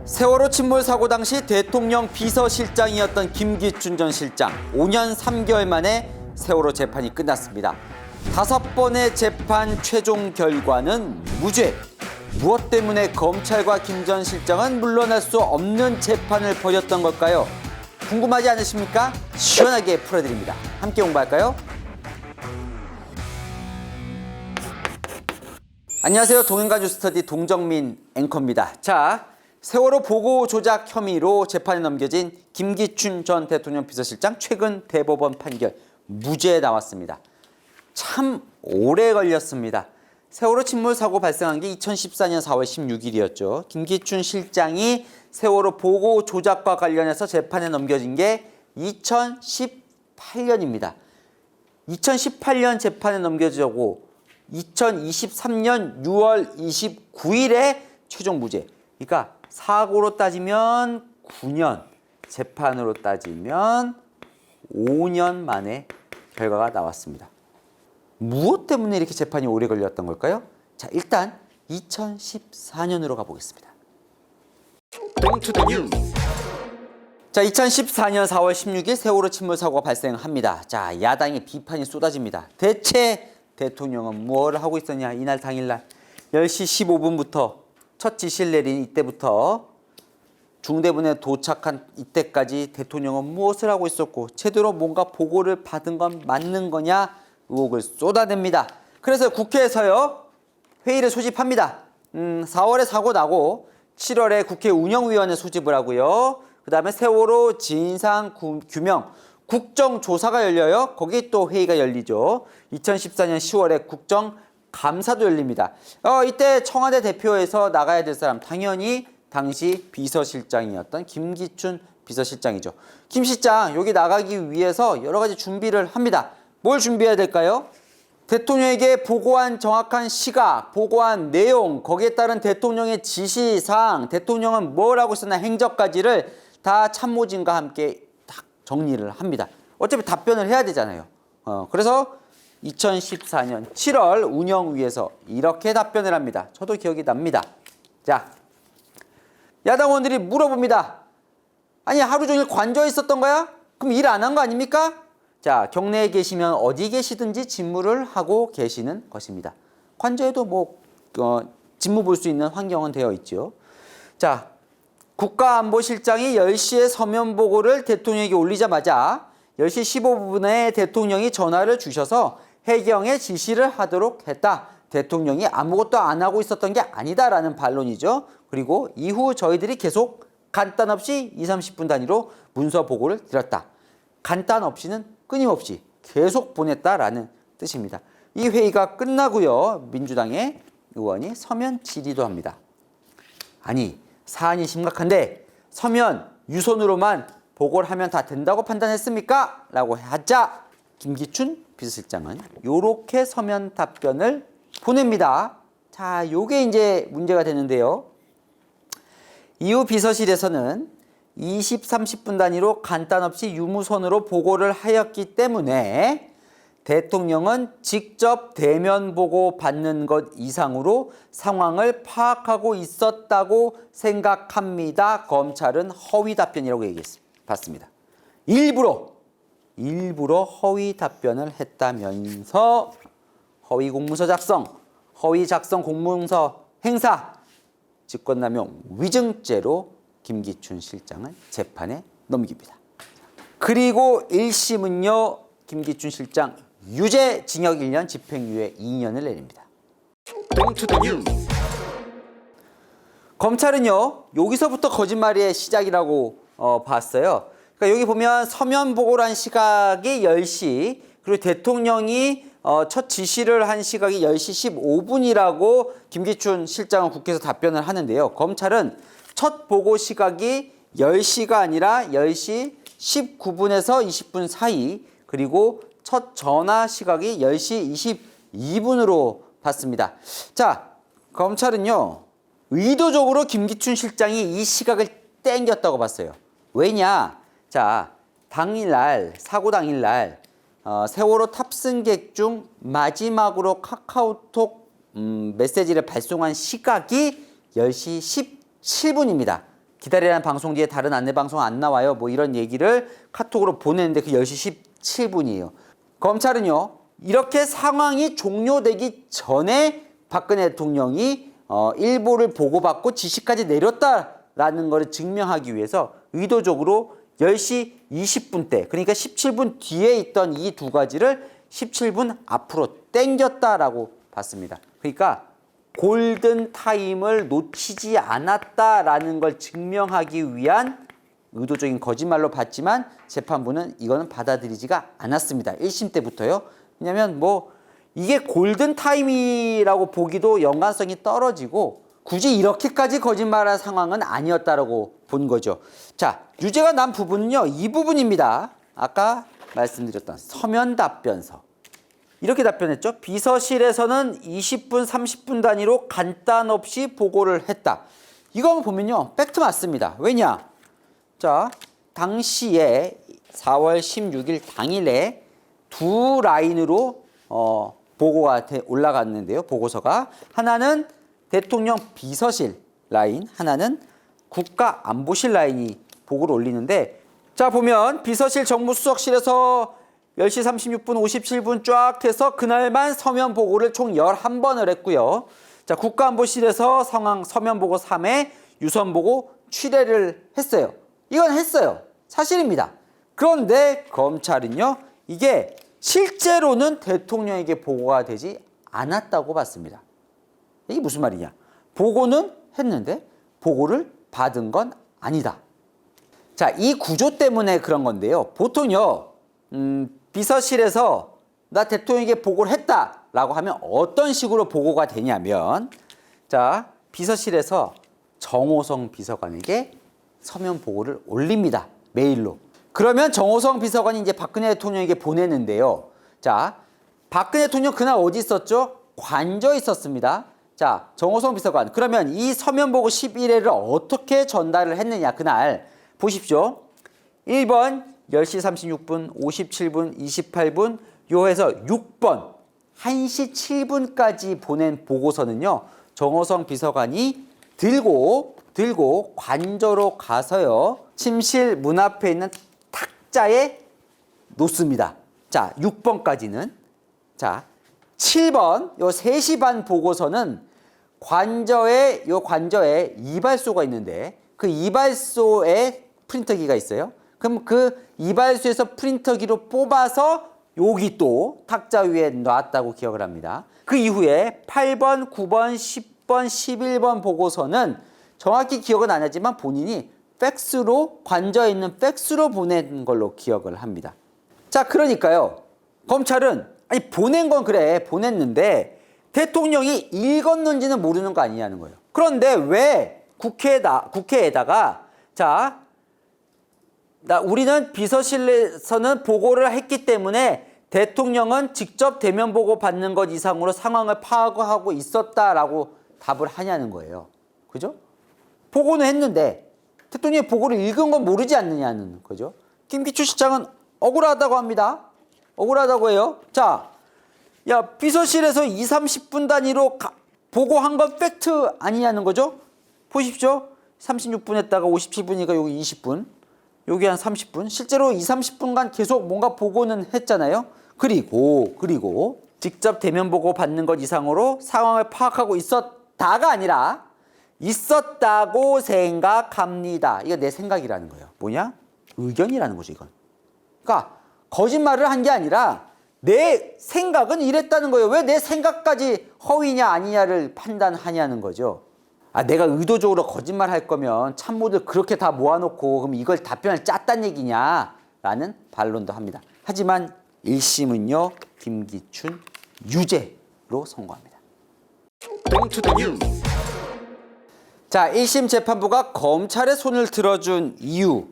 세월호 침몰 사고 당시 대통령 비서실장이었던 김기춘 전 실장 5년 3개월 만에 세월호 재판이 끝났습니다. 5번의 재판 최종 결과는 무죄. 무엇 때문에 검찰과 김 전 실장은 물러날 수 없는 재판을 벌였던 걸까요? 궁금하지 않으십니까? 시원하게 풀어드립니다. 함께 공부할까요? 안녕하세요. 동행가 뉴스터디 동정민 앵커입니다. 자, 세월호 보고 조작 혐의로 재판에 넘겨진 김기춘 전 대통령 비서실장 최근 대법원 판결 무죄 나왔습니다. 참 오래 걸렸습니다. 세월호 침몰 사고 발생한 게 2014년 4월 16일이었죠. 김기춘 실장이 세월호 보고 조작과 관련해서 재판에 넘겨진 게 2018년입니다. 2018년 재판에 넘겨지고 2023년 6월 29일에 최종 무죄. 그러니까 사고로 따지면 9년, 재판으로 따지면 5년 만에 결과가 나왔습니다. 무엇 때문에 이렇게 재판이 오래 걸렸던 걸까요? 자, 일단 2014년으로 가보겠습니다. 자, 2014년 4월 16일 세월호 침몰 사고가 발생합니다. 자, 야당의 비판이 쏟아집니다. 대체 대통령은 뭘 하고 있었냐? 이날 당일날 10시 15분부터 첫 지시를 내린 이때부터 중대본에 도착한 이때까지 대통령은 무엇을 하고 있었고 제대로 뭔가 보고를 받은 건 맞는 거냐 의혹을 쏟아냅니다. 그래서 국회에서요 회의를 소집합니다. 4월에 사고 나고 7월에 국회 운영위원회 소집을 하고요. 그 다음에 세월호 진상규명 국정조사가 열려요. 거기 또 회의가 열리죠. 2014년 10월에 국정감사도 열립니다. 이때 청와대 대표에서 나가야 될 사람 당연히 당시 비서실장이었던 김기춘 비서실장이죠. 김 실장 여기 나가기 위해서 여러 가지 준비를 합니다. 뭘 준비해야 될까요? 대통령에게 보고한 정확한 시각, 보고한 내용, 거기에 따른 대통령의 지시사항, 대통령은 뭘 하고 있었나 행적까지를 다 참모진과 함께 딱 정리를 합니다. 어차피 답변을 해야 되잖아요. 그래서 2014년 7월 운영위에서 이렇게 답변을 합니다. 저도 기억이 납니다. 자, 야당 의원들이 물어봅니다. 아니 하루 종일 관저에 있었던 거야? 그럼 일 안 한 거 아닙니까? 자, 경내에 계시면 어디 계시든지 직무를 하고 계시는 것입니다. 관저에도 직무 볼 수 있는 환경은 되어 있죠. 자, 국가안보실장이 10시에 서면 보고를 대통령에게 올리자마자 10시 15분에 대통령이 전화를 주셔서 해경에 지시를 하도록 했다. 대통령이 아무것도 안 하고 있었던 게 아니다라는 반론이죠. 그리고 이후 저희들이 계속 간단 없이 20-30분 단위로 문서 보고를 드렸다. 간단 없이는 끊임없이 계속 보냈다라는 뜻입니다. 이 회의가 끝나고요. 민주당의 의원이 서면 질의도 합니다. 아니, 사안이 심각한데 서면 유선으로만 보고를 하면 다 된다고 판단했습니까? 라고 하자 김기춘 비서실장은 이렇게 서면 답변을 보냅니다. 자, 요게 이제 문제가 되는데요. 이후 비서실에서는 20-30분 단위로 간단 없이 유무선으로 보고를 하였기 때문에 대통령은 직접 대면 보고 받는 것 이상으로 상황을 파악하고 있었다고 생각합니다. 검찰은 허위 답변이라고 얘기했습니다. 일부러 허위 답변을 했다면서 허위 공문서 작성, 허위 작성 공문서 행사, 직권남용 위증죄로 김기춘 실장을 재판에 넘깁니다. 그리고 1심은요. 김기춘 실장 유죄 징역 1년 집행유예 2년을 내립니다. 검찰은요. 여기서부터 거짓말의 시작이라고 봤어요. 그러니까 여기 보면 서면 보고를 한 시각이 10시 그리고 대통령이 첫 지시를 한 시각이 10시 15분이라고 김기춘 실장은 국회에서 답변을 하는데요. 검찰은 첫 보고 시각이 10시가 아니라 10시 19분에서 20분 사이 그리고 첫 전화 시각이 10시 22분으로 봤습니다. 자, 검찰은요. 의도적으로 김기춘 실장이 이 시각을 땡겼다고 봤어요. 왜냐? 자, 당일날 사고 당일날 세월호 탑승객 중 마지막으로 카카오톡 메시지를 발송한 시각이 10시 17분입니다. 기다리라는 방송 뒤에 다른 안내 방송 안 나와요. 뭐 이런 얘기를 카톡으로 보냈는데 그 10시 17분이에요. 검찰은요, 이렇게 상황이 종료되기 전에 박근혜 대통령이 일보를 보고받고 지시까지 내렸다라는 것을 증명하기 위해서 의도적으로 10시 20분대, 그러니까 17분 뒤에 있던 이 두 가지를 17분 앞으로 당겼다라고 봤습니다. 그러니까 골든 타임을 놓치지 않았다라는 걸 증명하기 위한 의도적인 거짓말로 봤지만 재판부는 이거는 받아들이지가 않았습니다. 1심 때부터요. 왜냐하면 뭐 이게 골든 타임이라고 보기도 연관성이 떨어지고 굳이 이렇게까지 거짓말할 상황은 아니었다라고 본 거죠. 자, 유죄가 난 부분은요, 이 부분입니다. 아까 말씀드렸던 서면 답변서. 이렇게 답변했죠. 비서실에서는 20분, 30분 단위로 간단 없이 보고를 했다. 이거 보면요, 팩트 맞습니다. 왜냐? 자, 당시에 4월 16일 당일에 두 라인으로 보고가 올라갔는데요. 보고서가 하나는 대통령 비서실 라인, 하나는 국가안보실 라인이 보고를 올리는데, 자 보면 비서실 정무수석실에서 10시 36분 57분 쫙 해서 그날만 서면 보고를 총 11번을 했고요. 자, 국가안보실에서 상황 서면 보고 3회, 유선 보고 취례를 했어요. 이건 했어요. 사실입니다. 그런데 검찰은요, 이게 실제로는 대통령에게 보고가 되지 않았다고 봤습니다. 이게 무슨 말이냐? 보고는 했는데 보고를 받은 건 아니다. 자, 이 구조 때문에 그런 건데요. 보통요, 비서실에서 나 대통령에게 보고를 했다라고 하면 어떤 식으로 보고가 되냐면, 자, 비서실에서 정호성 비서관에게 서면 보고를 올립니다. 메일로. 그러면 정호성 비서관이 이제 박근혜 대통령에게 보내는데요. 자, 박근혜 대통령 그날 어디 있었죠? 관저에 있었습니다. 자, 정호성 비서관. 그러면 이 서면 보고 11회를 어떻게 전달을 했느냐, 그날. 보십시오. 1번 10시 36분, 57분, 28분, 요 해서 6번 1시 7분까지 보낸 보고서는요, 정호성 비서관이 들고 관저로 가서요, 침실 문 앞에 있는 탁자에 놓습니다. 자, 6번까지는. 자, 7번 요 3시 반 보고서는 관저에 이발소가 있는데 그 이발소에 프린터기가 있어요. 그럼 그 이발소에서 프린터기로 뽑아서 여기 또 탁자 위에 놨다고 기억을 합니다. 그 이후에 8번, 9번, 10번, 11번 보고서는 정확히 기억은 안 하지만 본인이 팩스로, 관저에 있는 팩스로 보낸 걸로 기억을 합니다. 자, 그러니까요, 검찰은 아니 보낸 건 그래, 보냈는데 대통령이 읽었는지는 모르는 거 아니냐는 거예요. 그런데 왜 국회에다가 자, 우리는 비서실에서는 보고를 했기 때문에 대통령은 직접 대면 보고 받는 것 이상으로 상황을 파악하고 있었다라고 답을 하냐는 거예요. 그죠? 보고는 했는데 대통령이 보고를 읽은 건 모르지 않느냐는 거죠. 김기춘 실장은 억울하다고 합니다. 억울하다고 해요. 자, 야, 비서실에서 2, 30분 단위로 보고한 건 팩트 아니냐는 거죠. 보십시오. 36분 했다가 57분이니까 여기 20분. 여기 한 30분. 실제로 2, 30분간 계속 뭔가 보고는 했잖아요. 그리고 직접 대면 보고 받는 것 이상으로 상황을 파악하고 있었다가 아니라 있었다고 생각합니다. 이거 내 생각이라는 거예요. 뭐냐? 의견이라는 거죠, 이건. 그러니까 거짓말을 한 게 아니라 내 생각은 이랬다는 거예요. 왜 내 생각까지 허위냐 아니냐를 판단하냐는 거죠. 아, 내가 의도적으로 거짓말 할 거면 참모들 그렇게 다 모아놓고 그럼 이걸 답변을 짰단 얘기냐 라는 반론도 합니다. 하지만 1심은요, 김기춘 유죄로 선고합니다. 자, 1심 재판부가 검찰의 손을 들어준 이유,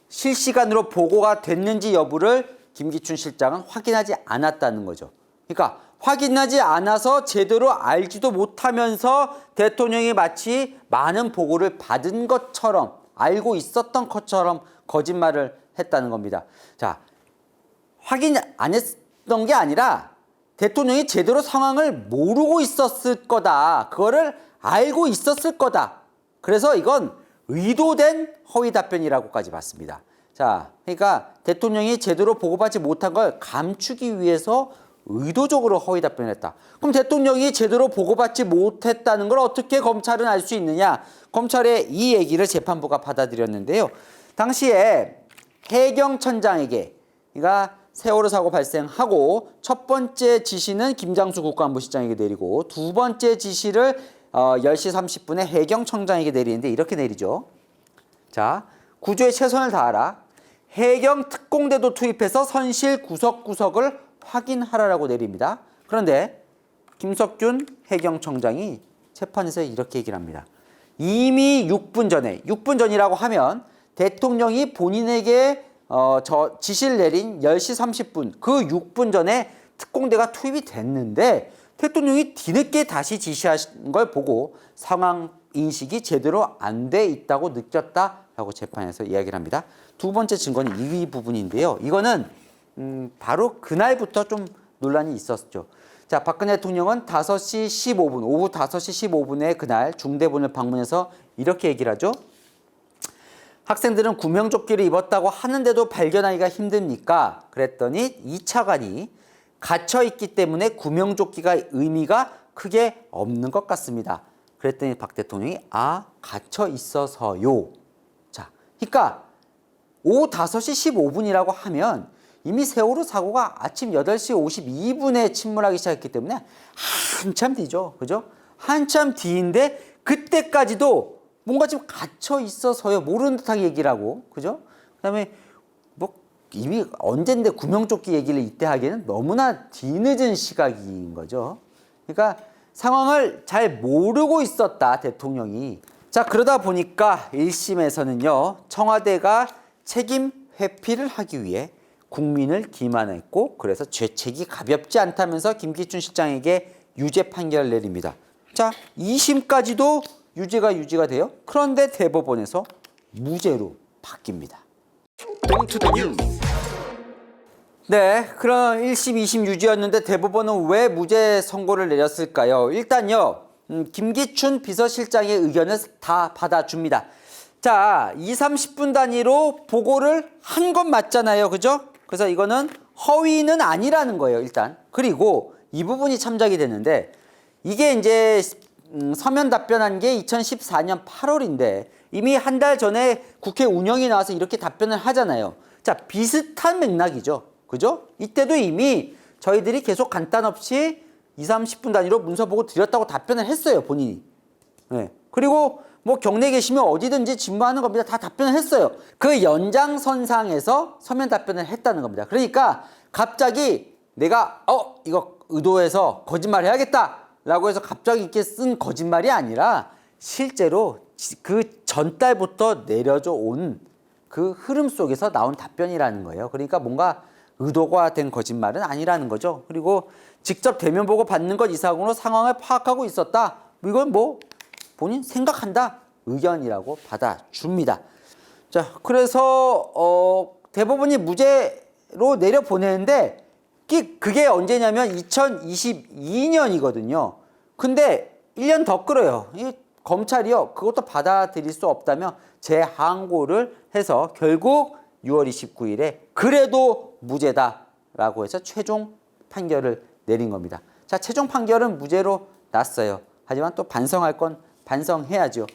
실시간으로 보고가 됐는지 여부를 김기춘 실장은 확인하지 않았다는 거죠. 그러니까 확인하지 않아서 제대로 알지도 못하면서 대통령이 마치 많은 보고를 받은 것처럼, 알고 있었던 것처럼 거짓말을 했다는 겁니다. 자, 확인 안 했던 게 아니라 대통령이 제대로 상황을 모르고 있었을 거다. 그거를 알고 있었을 거다. 그래서 이건 의도된 허위 답변이라고까지 봤습니다. 자, 그러니까 대통령이 제대로 보고받지 못한 걸 감추기 위해서 의도적으로 허위 답변을 했다. 그럼 대통령이 제대로 보고받지 못했다는 걸 어떻게 검찰은 알 수 있느냐? 검찰의 이 얘기를 재판부가 받아들였는데요. 당시에 해경청장에게, 그러니까 세월호 사고 발생하고 첫 번째 지시는 김장수 국가안보실장에게 내리고 두 번째 지시를 10시 30분에 해경청장에게 내리는데 이렇게 내리죠. 자, 구조에 최선을 다하라. 해경 특공대도 투입해서 선실 구석구석을 확인하라라고 내립니다. 그런데 김석균 해경청장이 재판에서 이렇게 얘기를 합니다. 이미 6분 전에, 6분 전이라고 하면 대통령이 본인에게 지시를 내린 10시 30분, 그 6분 전에 특공대가 투입이 됐는데 대통령이 뒤늦게 다시 지시한 걸 보고 상황 인식이 제대로 안 돼 있다고 느꼈다라고 재판에서 이야기를 합니다. 두 번째 증거는 이 부분인데요. 이거는 바로 그날부터 좀 논란이 있었죠. 자, 박근혜 대통령은 5시 15분, 오후 5시 15분에 그날 중대본을 방문해서 이렇게 얘기를 하죠. 학생들은 구명조끼를 입었다고 하는데도 발견하기가 힘듭니까? 그랬더니 2차관이 갇혀있기 때문에 구명조끼가 의미가 크게 없는 것 같습니다. 그랬더니 박 대통령이 갇혀 있어서요. 자, 그러니까 오후 5시 15분이라고 하면 이미 세월호 사고가 아침 8시 52분에 침몰하기 시작했기 때문에 한참 뒤죠. 그죠? 한참 뒤인데 그때까지도 뭔가 좀 갇혀 있어서요. 모르는 듯하게 얘기를 하고. 그죠? 그다음에 뭐 이미 언젠데 구명조끼 얘기를 이때 하기에는 너무나 뒤늦은 시각인 거죠. 그러니까 상황을 잘 모르고 있었다, 대통령이. 자, 그러다 보니까 1심에서는요. 청와대가 책임 회피를 하기 위해 국민을 기만했고 그래서 죄책이 가볍지 않다면서 김기춘 실장에게 유죄 판결을 내립니다. 자, 2심까지도 유죄가 돼요. 그런데 대법원에서 무죄로 바뀝니다. 네, 그럼 1심, 2심 유죄였는데 대법원은 왜 무죄 선고를 내렸을까요? 일단요, 김기춘 비서실장의 의견을 다 받아줍니다. 자, 2, 30분 단위로 보고를 한 건 맞잖아요. 그죠? 그래서 이거는 허위는 아니라는 거예요, 일단. 그리고 이 부분이 참작이 되는데 이게 이제 서면 답변한 게 2014년 8월인데 이미 한 달 전에 국회 운영이 나와서 이렇게 답변을 하잖아요. 자, 비슷한 맥락이죠. 그죠? 이때도 이미 저희들이 계속 간단 없이 2, 30분 단위로 문서 보고 드렸다고 답변을 했어요, 본인이. 네. 그리고 뭐 경내에 계시면 어디든지 진무하는 겁니다. 다 답변을 했어요. 그 연장선상에서 서면 답변을 했다는 겁니다. 그러니까 갑자기 내가 이거 의도해서 거짓말 해야겠다 라고 해서 갑자기 이렇게 쓴 거짓말이 아니라 실제로 그 전달부터 내려져 온 그 흐름 속에서 나온 답변이라는 거예요. 그러니까 뭔가 의도가 된 거짓말은 아니라는 거죠. 그리고 직접 대면 보고 받는 것 이상으로 상황을 파악하고 있었다. 이건 뭐 본인 생각한다 의견이라고 받아줍니다. 자, 그래서 대법원이 무죄로 내려보내는데 그게 언제냐면 2022년이거든요. 근데 1년 더 끌어요. 이 검찰이요. 그것도 받아들일 수 없다며 재항고를 해서 결국 6월 29일에 그래도 무죄다라고 해서 최종 판결을 내린 겁니다. 자, 최종 판결은 무죄로 났어요. 하지만 또 반성할 건 반성해야죠.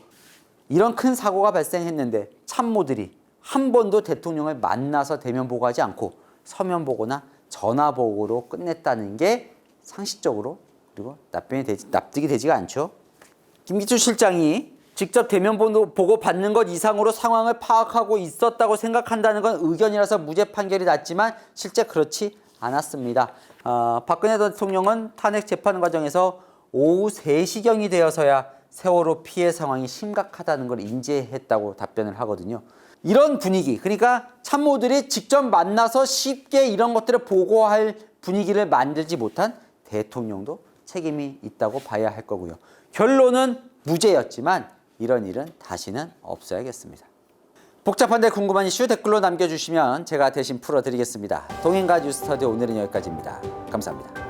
이런 큰 사고가 발생했는데 참모들이 한 번도 대통령을 만나서 대면 보고하지 않고 서면 보고나 전화 보고로 끝냈다는 게 상식적으로 그리고 납득이 되지가 않죠. 김기춘 실장이 직접 대면 보고 받는 것 이상으로 상황을 파악하고 있었다고 생각한다는 건 의견이라서 무죄 판결이 났지만 실제 그렇지 않았습니다. 박근혜 대통령은 탄핵 재판 과정에서 오후 3시경이 되어서야 세월호 피해 상황이 심각하다는 걸 인지했다고 답변을 하거든요. 이런 분위기, 그러니까 참모들이 직접 만나서 쉽게 이런 것들을 보고할 분위기를 만들지 못한 대통령도 책임이 있다고 봐야 할 거고요. 결론은 무죄였지만 이런 일은 다시는 없어야겠습니다. 복잡한데 궁금한 이슈 댓글로 남겨주시면 제가 대신 풀어드리겠습니다. 동행가 뉴스터디 오늘은 여기까지입니다. 감사합니다.